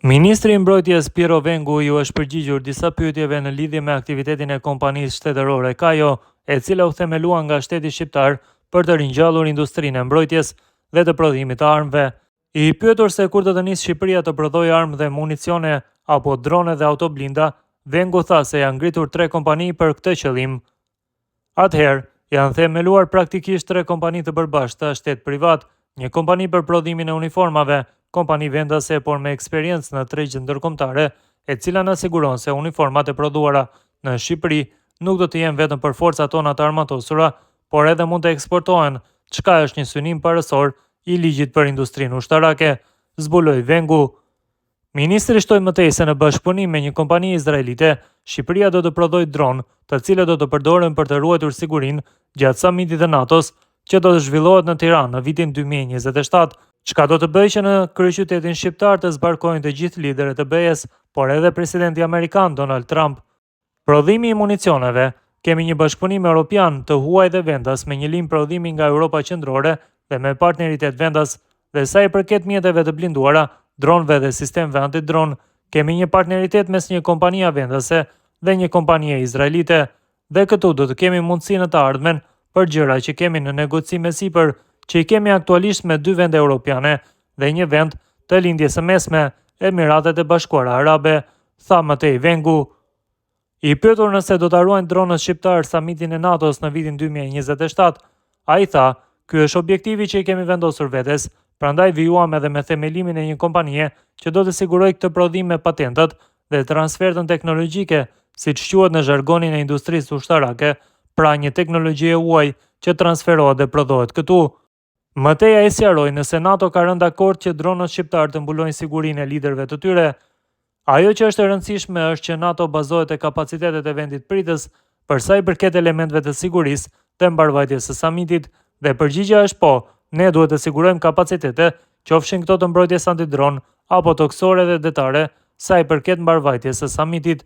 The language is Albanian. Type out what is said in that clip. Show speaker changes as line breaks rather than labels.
Ministri i Mbrojtjes Piero Vengu ju është përgjigjur disa pyetjeve në lidhje me aktivitetin e kompanisë shtetërore Kajo, e cila u themelua nga shteti shqiptar për të ringjallur industrinë e mbrojtjes dhe të prodhimit të armëve. I pyetur se kur do të nisë Shqipëria të prodhojë armë dhe municione apo drone dhe autoblinda, Vengu tha se janë ngritur 3 kompani për këtë qëllim. Atëherë, janë themeluar praktikisht 3 kompani të përbashkëta shtet privat, një kompani për prodhimin e uniformave, kompani vendase por me eksperiencë në tregje ndërkombëtare, e cila na siguron se uniformat e prodhuara në Shqipëri nuk do të jenë vetëm për forcat tona të armatosura, por edhe mund të eksportohen, çka është një synim parësor i ligjit për industrinë ushtarake, zbuloi Vengu. Ministri shtoi mëtej se në bashkëpunim me një kompani izraelite, Shqipëria do të prodhojë dronë, të cilët do të përdoren për të ruajtur sigurinë gjatë samitit të NATO-s, që do të zhvillohet në Tiranë në vitin 2027, çka do të bëjë që në kryeqytetin shqiptar të zbarkojnë të gjithë liderët e BE-s, por edhe presidenti amerikan Donald Trump. Prodhimi i municioneve, kemi një bashkëpunim europian të huaj dhe vendas me një linjë prodhimi nga Europa qendrore dhe me partneritet vendas, dhe sa i përket mjeteve të blinduara, dronëve dhe sistemeve antidron, kemi një partneritet mes një kompanie vendase dhe një kompanie izraelite, dhe këtu do të kemi mundësi në të ardhmen për gjëra që kemi në negocime sipër, që i kemi aktualisht me 2 vende europiane dhe një vend të lindjes së mesme, Emiratet e Bashkuara Arabe, tha mëtej Vengu. I pyetur nëse do të ruajnë dronët shqiptar samitin e NATO-s në vitin 2027, ai tha, ky është objektivi që i kemi vendosur vetes, prandaj vijuam edhe me themelimin e një kompanie që do të sigurojë këtë prodhim me patentat dhe transfertën teknologjike, siç quhet në zhargonin e industrisë ushtarake, pra një teknologji e huaj që transferohet dhe prodhohet këtu. Mëtej ai sqaroi nëse NATO ka rënë dakord që dronët shqiptar të mbulojnë sigurinë e liderëve të tyre. Ajo që është e rëndësishme është që NATO bazohet te kapacitetet e vendit pritës për sa i përket elementeve të sigurisë dhe mbarvajtjes së samitit, dhe përgjigjja është po, ne duhet të sigurojmë kapacitete, qofshin këto të mbrojtjes antidron apo toksore dhe detare, sa i përket mbarvajtjes së samitit.